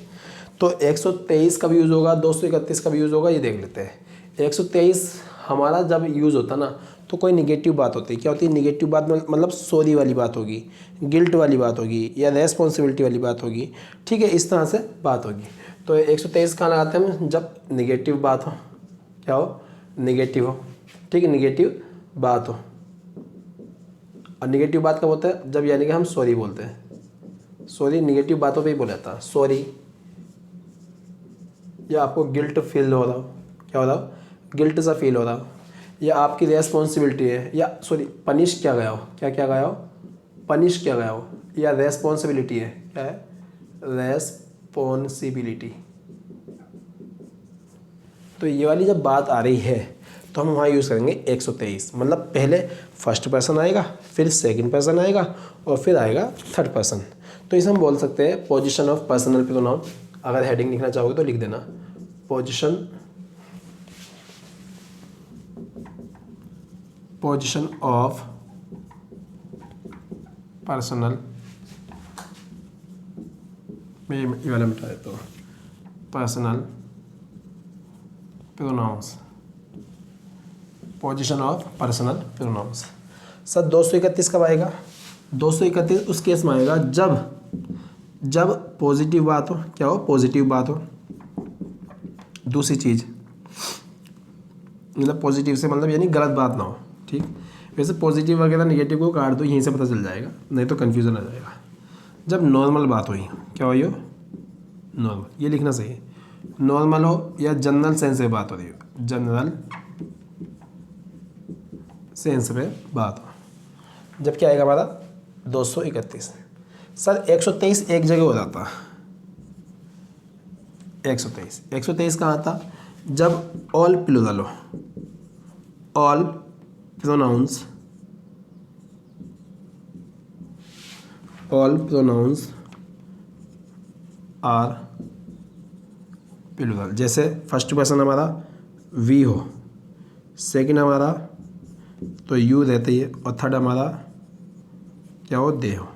तो 123 का भी यूज़ होगा, 231 का भी यूज़ होगा, ये देख लेते हैं। 123 हमारा जब यूज़ होता ना तो कोई निगेटिव बात होती है। क्या होती है निगेटिव बात, मतलब सॉरी वाली बात होगी, गिल्ट वाली बात होगी, या रेस्पॉन्सिबिलिटी वाली बात होगी। ठीक है, इस तरह से बात होगी। तो 123 कहाँ लगाते हैं हम, जब निगेटिव बात हो, क्या हो, निगेटिव हो। ठीक है, निगेटिव बात हो। और निगेटिव बात कब होता है, जब यानी कि हम सॉरी बोलते हैं। सॉरी निगेटिव बातों पे ही बोला जाता है, सॉरी। या आपको गिल्ट फील हो रहा हो, क्या हो रहा हो, गिल्ट सा फील हो रहा हो, या आपकी रेस्पॉन्सिबिलिटी है, या सॉरी पनिश किया गया हो, क्या क्या गया हो, पनिश किया गया हो, या रेस्पॉन्सिबिलिटी है, क्या है, रेस्पॉन्सिबिलिटी। तो ये वाली जब बात आ रही है तो हम वहाँ यूज़ करेंगे 123। मतलब पहले फर्स्ट पर्सन आएगा, फिर सेकंड पर्सन आएगा, और फिर आएगा थर्ड पर्सन। तो इसे हम बोल सकते हैं पोजीशन ऑफ पर्सनल प्रोनाउन। अगर हेडिंग लिखना चाहोगे तो लिख देना, पोजीशन ऑफ पर्सनल, मैं ये वाला मिटा देता हूँ, personal pronouns, position of personal pronouns. Sir 231 कब आएगा, 231 उस केस में आएगा जब पॉजिटिव बात हो, क्या हो, पॉजिटिव बात हो। दूसरी चीज़, मतलब पॉजिटिव से मतलब यानी गलत बात ना हो। ठीक, वैसे पॉजिटिव वगैरह नेगेटिव को काट दो, यहीं से पता चल जाएगा, नहीं तो कन्फ्यूज़न आ जाएगा। जब नॉर्मल बात हुई, क्या हुई हो, नॉर्मल, ये लिखना सही है, नॉर्मल हो, या जनरल सेंस पे बात हो रही हो, जनरल सेंस पे बात हो, जब क्या आएगा हमारा 231। सर 123 एक जगह हो जाता, 123 कहाँ आता, जब ऑल प्लूरल हो, ऑल प्रोनाउंस, आर प्लूरल। जैसे फर्स्ट पर्सन हमारा वी हो, सेकंड हमारा तो यू रहती है, और थर्ड हमारा क्या हो, दे हो।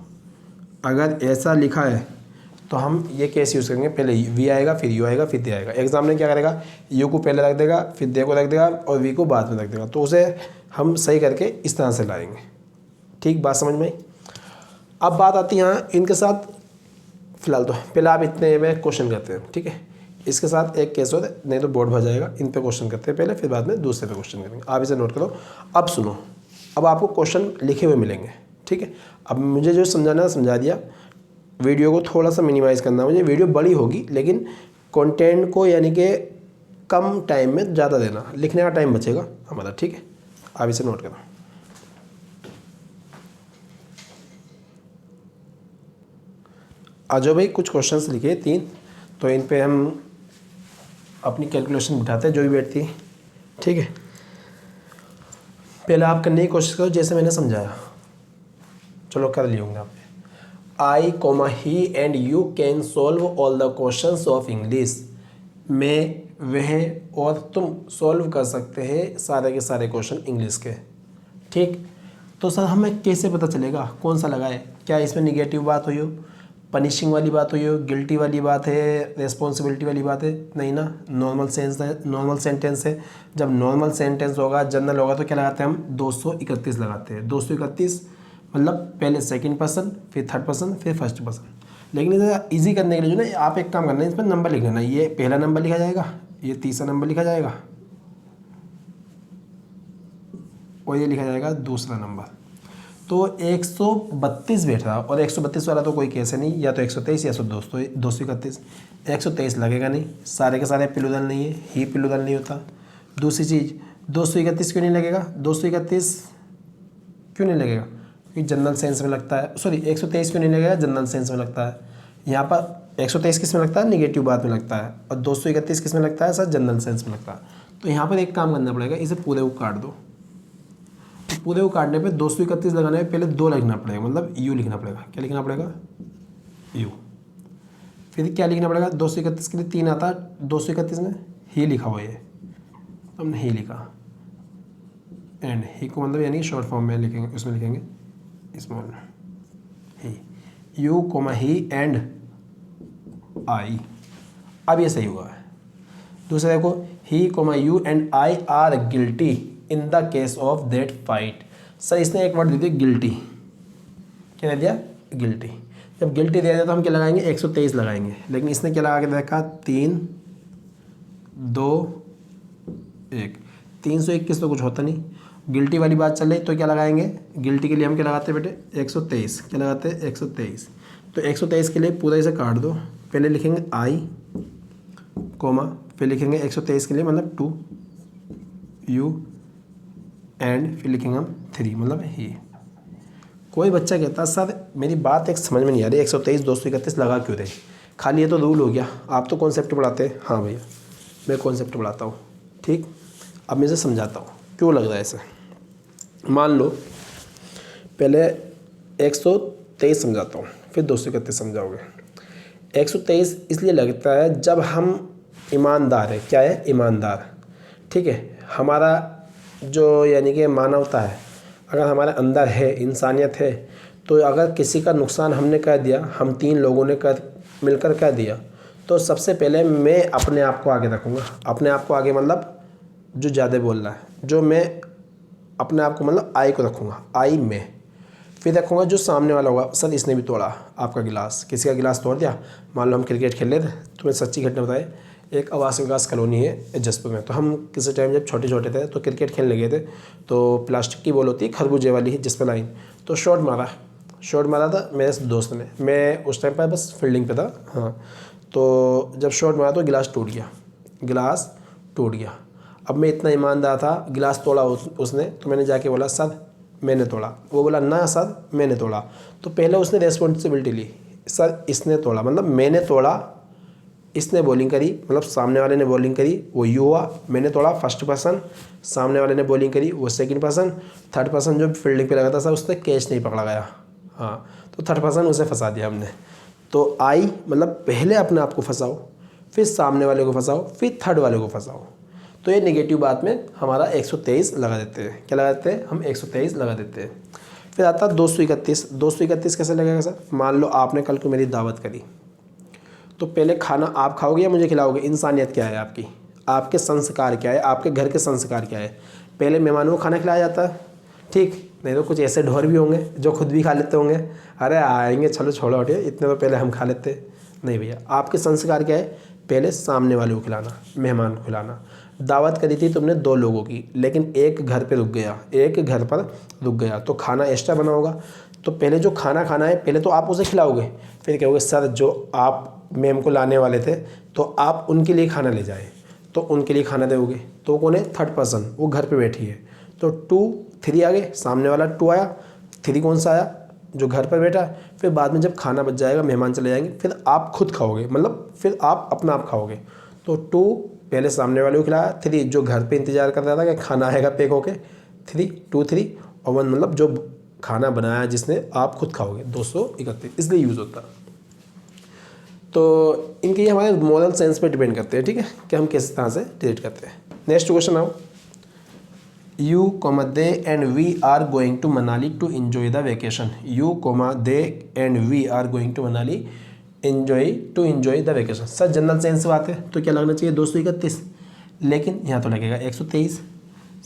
अगर ऐसा लिखा है तो हम ये केस यूज़ करेंगे, पहले वी आएगा, फिर यू आएगा, फिर दे आएगा। एग्जाम में क्या करेगा, यू को पहले रख देगा, फिर दे को रख देगा, और वी को बाद में रख देगा। तो उसे हम सही करके इस तरह से लाएंगे। ठीक, बात समझ में आई। अब बात आती है यहाँ इनके साथ, फिलहाल तो पहले आप इतने में क्वेश्चन करते हैं। ठीक है, इसके साथ एक केस होता है, नहीं तो बोर्ड भर जाएगा। इन पे क्वेश्चन करते हैं पहले, फिर बाद में दूसरे पे क्वेश्चन करेंगे। आप इसे नोट करो। अब सुनो, अब आपको क्वेश्चन लिखे हुए मिलेंगे। ठीक है, अब मुझे जो समझाना है समझा दिया। वीडियो को थोड़ा सा मिनिमाइज़ करना, मुझे वीडियो बड़ी होगी लेकिन कंटेंट को यानी कि कम टाइम में ज़्यादा देना, लिखने का टाइम बचेगा हमारा। ठीक है, आप इसे नोट करो। आ जाओ भाई, कुछ क्वेश्चंस लिखे 3, तो इन पे हम अपनी कैलकुलेशन बिठाते हैं जो भी बैठती है, ठीक है। पहले आप करने की कोशिश करो जैसे मैंने समझाया। चलो कर लिए होंगे आपने। आई coma he and you can solve all the questions of English. मैं, वह और तुम सॉल्व कर सकते हैं सारे के सारे क्वेश्चन इंग्लिश के, ठीक। तो सर हमें कैसे पता चलेगा कौन सा लगाए? क्या इसमें निगेटिव बात हुई हो, पनिशिंग वाली बात हुई हो, गिल्टी वाली बात है, रिस्पॉन्सिबिलिटी वाली बात है? नहीं ना, नॉर्मल सेंस है, नॉर्मल सेंटेंस है। जब नॉर्मल सेंटेंस होगा, जनरल होगा, तो क्या लगाते हैं हम? 231 लगाते हैं। 231 मतलब पहले सेकंड पर्सन, फिर थर्ड पर्सन, फिर फर्स्ट पर्सन। लेकिन इसे ईजी करने के लिए जो ना, आप एक काम करना है, इस पर नंबर लिख लेना। ये पहला नंबर लिखा जाएगा, ये तीसरा नंबर लिखा जाएगा, और ये लिखा जाएगा दूसरा नंबर। तो 132 बैठा, और 132 वाला तो कोई कैसे नहीं, या तो 123 या तो 231। 123 लगेगा नहीं, सारे के सारे प्लूरल नहीं है, ही प्लूरल नहीं होता। दूसरी चीज़, 231 क्यों नहीं लगेगा? 231 क्यों नहीं लगेगा? क्योंकि जनरल सेंस में लगता है। सॉरी, 123 क्यों नहीं लगेगा? जनरल सेंस में लगता है। यहाँ पर 123 किस में लगता है? निगेटिव बात में लगता है। और 231 किस में लगता है? सर जनरल सेंस में लगता है। तो यहाँ पर एक काम करना पड़ेगा, इसे पूरे को काट दो। पूरे को काटने पे 231 लगाने में पहले 2 लिखना पड़ेगा, मतलब यू लिखना पड़ेगा। क्या लिखना पड़ेगा? यू। फिर क्या लिखना पड़ेगा? 231 के लिए 3 आता है, 231 में ही लिखा हुआ है, हमने ही लिखा। एंड ही को मतलब यानी शॉर्ट फॉर्म में लिखेंगे, उसमें लिखेंगे small he, you comma he and I. अब ये सही हुआ है। दूसरा देखो, he comma you and I are guilty in the case of that fight. Sir इसने एक वर्ड दे दिया गिल्टी। क्या दे दिया? गिल्टी। जब गिल्टी दे दिया तो हम क्या लगाएंगे? 123 लगाएंगे। लेकिन इसने क्या लगा के देखा? 3 2 1। 321 तो कुछ होता नहीं, गिल्टी वाली बात चल रही, तो क्या लगाएंगे? गिल्टी के लिए हम क्या लगाते हैं बेटे? 123। क्या लगाते हैं? 123। तो 123 के लिए पूरा इसे काट दो। पहले लिखेंगे आई कोमा, फिर लिखेंगे 123 के लिए मतलब 2 यू एंड फिर लिखेंगे हम 3 मतलब ही। कोई बच्चा कहता सर मेरी बात एक समझ में नहीं आ रही, 123 231 लगा क्यों दे? खाली ये तो रूल हो गया, आप तो कॉन्सेप्ट पढ़ाते हैं। हाँ भैया, मैं कॉन्सेप्ट पढ़ाता हूँ, ठीक। अब मैं इसे समझाता हूँ क्यों लग रहा है ऐसे। मान लो पहले 123 समझाता हूँ, फिर 231 समझाओगे। 123 इसलिए लगता है जब हम ईमानदार है। क्या है? ईमानदार, ठीक है। हमारा जो यानी कि मानवता है, अगर हमारे अंदर है, इंसानियत है, तो अगर किसी का नुकसान हमने कर दिया, हम 3 लोगों ने मिलकर कर दिया, तो सबसे पहले मैं अपने आप को आगे रखूँगा। अपने आप को आगे मतलब जो ज़्यादा बोल रहा है, जो मैं अपने आप को मतलब आई को रखूँगा, आई में। फिर रखूँगा जो सामने वाला होगा। सर इसने भी तोड़ा आपका गिलास, किसी का गिलास तोड़ दिया। मान लो हम क्रिकेट खेल रहे थे, तुम्हें सच्ची घटना बताए, एक आवास विकास कॉलोनी है जसपुर में। तो हम किसी टाइम जब छोटे छोटे थे तो क्रिकेट खेलने गए थे, तो प्लास्टिक की बॉल होती है खरबूजे वाली, जिस पर लाइन, तो शॉट मारा था मेरे दोस्त ने। मैं उस टाइम पर बस फील्डिंग पे था, हाँ। तो जब शॉट मारा तो गिलास टूट गया। अब मैं इतना ईमानदार था, गिलास तोड़ा उसने, तो मैंने जाके बोला सर मैंने तोड़ा। वो बोला ना सर मैंने तोड़ा। तो पहले उसने रेस्पॉन्सिबिलिटी ली, सर इसने तोड़ा मतलब मैंने तोड़ा, इसने बॉलिंग करी मतलब सामने वाले ने बॉलिंग करी, वो यू हुआ। मैंने तोड़ा फर्स्ट पर्सन, सामने वाले ने बॉलिंग करी, वो सेकंड पर्सन। थर्ड पर्सन जो फील्डिंग पे लगा था सर उसने कैच नहीं पकड़ा गया, हाँ, तो थर्ड पर्सन उसे फंसा दिया हमने। तो आई मतलब पहले अपने आप को फंसाओ, फिर सामने वाले को फंसाओ, फिर थर्ड वाले को फंसाओ। तो ये नेगेटिव बात में हमारा 123 लगा देते हैं। क्या लगा देते हैं? हम 123 लगा देते हैं। फिर आता है 231। 231 कैसे लगेगा सर? मान लो आपने कल को मेरी दावत करी, तो पहले खाना आप खाओगे या मुझे खिलाओगे? इंसानियत क्या है आपकी, आपके संस्कार क्या है, आपके घर के संस्कार क्या है? पहले मेहमानों को खाना खिलाया जाता है, ठीक। नहीं तो कुछ ऐसे ढोर भी होंगे जो खुद भी खा लेते होंगे, अरे आएंगे चलो छोड़ो हटिए, इतने तो पहले हम खा लेते। नहीं भैया, आपके संस्कार क्या है? पहले सामने वाले को खिलाना, मेहमान को खिलाना। दावत करी थी तुमने 2 लोगों की, लेकिन एक घर पर रुक गया, तो खाना एक्स्ट्रा बना होगा। तो पहले जो खाना खाना है पहले तो आप उसे खिलाओगे, फिर कहोगे सर जो आप मैम को लाने वाले थे तो आप उनके लिए खाना ले जाए, तो उनके लिए खाना दोगे। तो कौन है? थर्ड पर्सन, वो घर पे बैठी है। तो 2 3 आ गए, सामने वाला 2 आया, 3 कौन सा आया? जो घर पर बैठा। फिर बाद में जब खाना बच जाएगा, मेहमान चले जाएंगे, फिर आप खुद खाओगे, मतलब फिर आप अपना आप खाओगे। तो 2 पहले सामने वाले को खिलाया, 3 जो घर पे इंतजार कर रहा था कि खाना आएगा पैक होके, 3 2 3 और 1 मतलब जो खाना बनाया जिसने आप खुद खाओगे, 231 इसलिए यूज़ होता है। तो इनके ये हमारे मॉरल सेंस पे डिपेंड करते हैं, ठीक है, कि हम किस तरह से ट्रीट करते हैं। नेक्स्ट क्वेश्चन आओ। You comma they and we are going to Manali to enjoy the vacation. You comma they and we are going to Manali to enjoy the vacation. Sir general sense बात है तो क्या लगना चाहिए 231, लेकिन यहाँ तो लगेगा 123।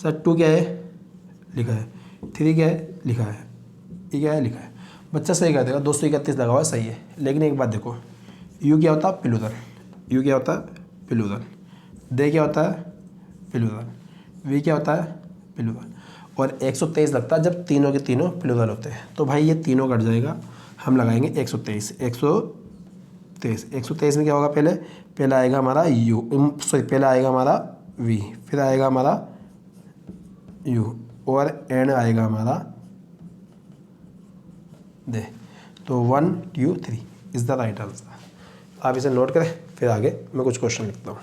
सर 2 क्या है लिखा है, 3 क्या है लिखा है, ये क्या है लिखा है। बच्चा सही कर देगा, 231 लगा हुआ सही है। लेकिन एक बात देखो, यू क्या होता है प्लूरल, यू क्या होता है प्लूरल, दे क्या होता है प्लूरल, वी क्या होता है प्लूरल, और 123 लगता है जब तीनों के तीनों प्लूरल होते हैं। तो भाई ये तीनों कट जाएगा, हम लगाएंगे 123। 123 में क्या होगा, पहले आएगा हमारा यू, सॉरी पहले आएगा हमारा वी, फिर आएगा हमारा यू और एंड आएगा हमारा दे। तो 1 2 3 इज़ द राइट आंसर। आप इसे नोट करें, फिर आगे मैं कुछ क्वेश्चन लिखता हूँ।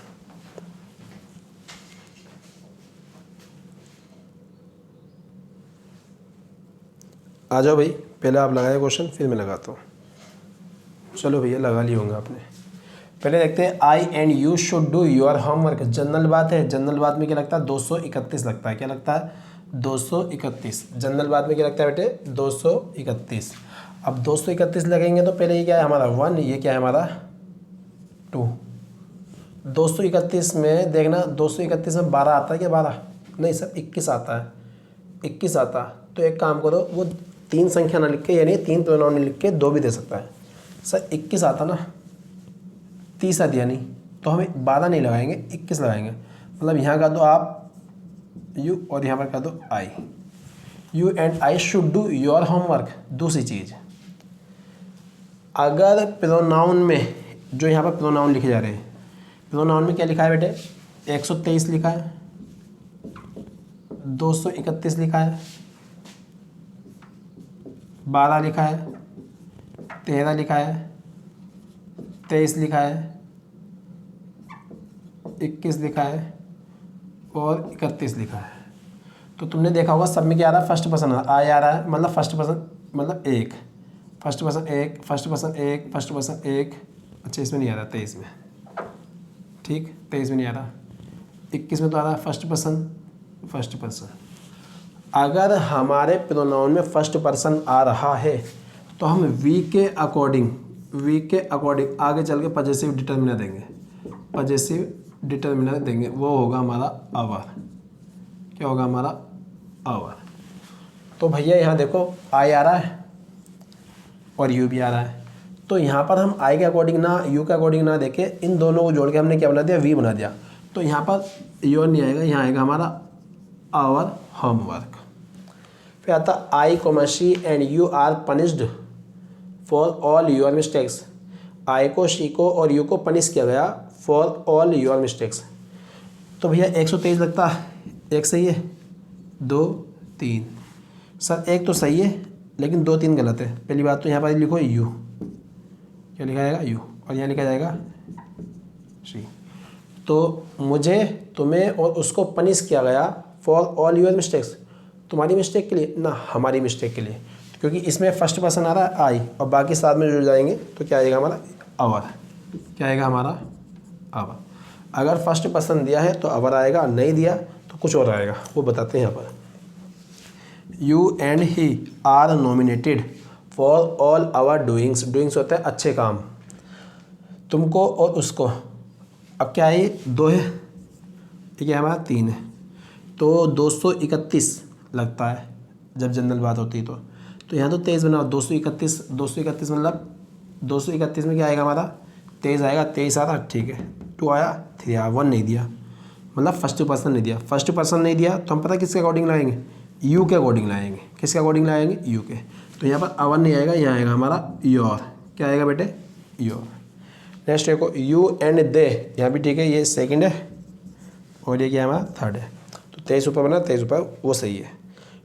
आ जाओ भाई, पहले आप लगाए क्वेश्चन फिर मैं लगाता हूँ। चलो भैया लगा लिए होंगे आपने। पहले देखते हैं, I and you should do your homework. General बात है, जनरल बात में क्या लगता है 231 लगता है, क्या लगता है 231। जनरल बात में क्या लगता है बेटे 231। अब 231 लगेंगे तो पहले ये क्या है हमारा 1, ये क्या है हमारा 2। 231 में देखना, 231 में 12 आता है क्या, 12 नहीं सर 21 आता है, 21 आता। तो एक काम करो, वो 3 संख्या ना लिख के, यानी 3 प्रोनाउन लिख के 2 भी दे सकता है। सर 21 आता ना, 30 आ दिया नहीं, तो हमें 12 नहीं लगाएंगे 21 लगाएंगे। मतलब यहाँ का दो आप यू और यहाँ पर कर दो I. You and I should do your homework. दूसरी चीज़, अगर प्रोनाउन में जो यहाँ पर प्रोनाउन लिखे जा रहे हैं, प्रोनाउन में क्या लिखा है बेटे 123 लिखा है, 231 लिखा है, 12 लिखा है, 13 लिखा है, 23 लिखा है, 21 लिखा है और 31 लिखा है। तो तुमने देखा होगा सब में क्या आ रहा है, फर्स्ट पर्सन आई आ रहा है, मतलब फर्स्ट पर्सन मतलब एक, फर्स्ट पर्सन एक, फर्स्ट पर्सन एक, फर्स्ट पर्सन एक। अच्छा इसमें नहीं आ रहा 23 में, ठीक 23 में नहीं आ रहा, 21 में तो आ रहा है फर्स्ट पर्सन फर्स्ट पर्सन। अगर हमारे प्रोनाउन में फर्स्ट पर्सन आ रहा है तो हम वी के अकॉर्डिंग आगे चल के पजेसिव डिटर्मिनर देंगे, पजेसिव डिटर्मिनर देंगे, वो होगा हमारा आवर। क्या होगा हमारा आवर। तो भैया यहाँ देखो आई आ रहा है और यू भी आ रहा है, तो यहाँ पर हम आई के अकॉर्डिंग ना यू के अकॉर्डिंग ना देके इन दोनों को जोड़ के हमने क्या बना दिया वी बना दिया। तो यहाँ पर योर नहीं आएगा, यहाँ आएगा हमारा आवर होमवर्क। फिर आता I comma she and you are punished for all your mistakes. I को शी को और यू को पनिश किया गया फॉर ऑल योर मिस्टेक्स। तो भैया 123 लगता है, एक सही है 2 3। सर एक तो सही है लेकिन 2 3 गलत है। पहली बात तो यहाँ पर लिखो यू, क्या लिखा जाएगा यू, और यहाँ लिखा जाएगा शी। तो मुझे तुम्हें और उसको पनिश किया गया फॉर ऑल योर मिस्टेक्स, तुम्हारी मिस्टेक के लिए ना हमारी मिस्टेक के लिए, क्योंकि इसमें फर्स्ट पर्सन आ रहा है आई और बाकी साथ में जुड़ जाएंगे तो क्या आएगा हमारा आवर। क्या आएगा हमारा आवर। अगर फर्स्ट पर्सन दिया है तो आवर आएगा, नहीं दिया तो कुछ और आएगा, वो बताते हैं यहाँ पर। You and he are nominated for all our doings. Doings होता है अच्छे काम, तुमको और उसको। अब क्या है 2 है, ठीक है हमारा 3 है, तो 231 लगता है जब जनरल बात होती है तो यहाँ तो 23 बनाओ। 231 मतलब 231 में क्या आएगा हमारा 23 आएगा, 23 आ रहा ठीक है, 2 आया 3 आया, 1 नहीं दिया मतलब फर्स्ट पर्सन नहीं दिया। फर्स्ट पर्सन नहीं दिया तो हम पता किसके अकॉर्डिंग लाएंगे, यू के अकॉर्डिंग लाएंगे। किसके अकॉर्डिंग लाएंगे, यू के। तो यहाँ पर आवर नहीं आएगा, यहाँ आएगा हमारा योर। क्या आएगा बेटे योर। नेक्स्ट देखो यू एंड दे, यहाँ भी ठीक है, ये सेकंड है और ये क्या हमारा थर्ड है। तो 23 ऊपर बना 23 ऊपर, वो सही है।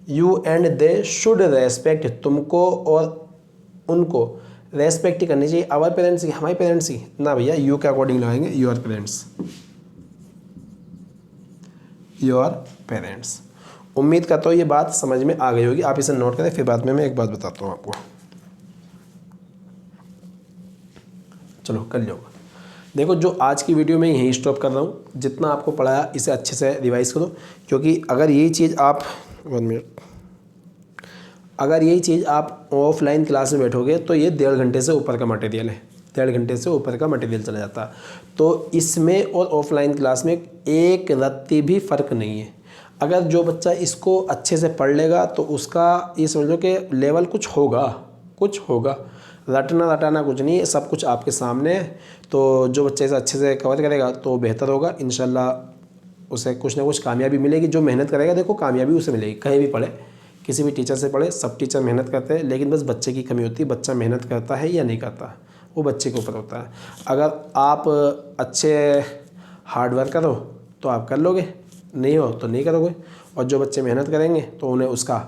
You and they should respect, तुमको और उनको रेस्पेक्ट ही करनी चाहिए। आवर पेरेंट्स की, हमारे पेरेंट्स की ना भैया, यू के अकॉर्डिंग लगाएंगे, योर पेरेंट्स, योर पेरेंट्स। उम्मीद करता हूँ ये बात समझ में आ गई होगी, आप इसे नोट करें। फिर बाद में मैं एक बात बताता हूँ आपको। चलो कर लो। देखो जो आज की वीडियो में यहीं स्टॉप कर रहा हूँ। जितना आपको पढ़ाया इसे अच्छे से रिवाइज करो, क्योंकि अगर यही चीज़ आप 1 मिनट, अगर यही चीज़ आप ऑफलाइन क्लास में बैठोगे तो ये 1.5 घंटे से ऊपर का मटेरियल है, 1.5 घंटे से ऊपर का मटेरियल चला जाता है। तो इसमें और ऑफलाइन क्लास में एक रत्ती भी फ़र्क नहीं है। अगर जो बच्चा इसको अच्छे से पढ़ लेगा तो उसका ये समझ लो कि लेवल कुछ होगा, कुछ होगा। रटना रटाना कुछ नहीं है, सब कुछ आपके सामने है। तो जो बच्चे इसे अच्छे से कवर करेगा तो बेहतर होगा इंशाल्लाह। उसे कुछ ना कुछ कामयाबी मिलेगी। जो मेहनत करेगा देखो कामयाबी उसे मिलेगी। कहीं भी पढ़े, किसी भी टीचर से पढ़े, सब टीचर मेहनत करते हैं, लेकिन बस बच्चे की कमी होती है। बच्चा मेहनत करता है या नहीं करता, वो बच्चे के ऊपर होता है। अगर आप अच्छे हार्ड वर्क करो तो आप कर लोगे, नहीं हो तो नहीं करोगे। और जो बच्चे मेहनत करेंगे तो उन्हें उसका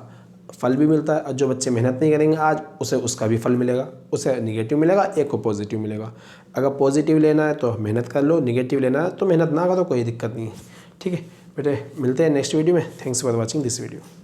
फल भी मिलता है, और जो बच्चे मेहनत नहीं करेंगे आज, उसे उसका भी फल मिलेगा। उसे निगेटिव मिलेगा, एक को पॉजिटिव मिलेगा। अगर पॉजिटिव लेना है तो मेहनत कर लो, निगेटिव लेना है तो मेहनत ना करो, कोई दिक्कत नहीं है। ठीक है बेटे, मिलते हैं नेक्स्ट वीडियो में। Thanks for watching this video.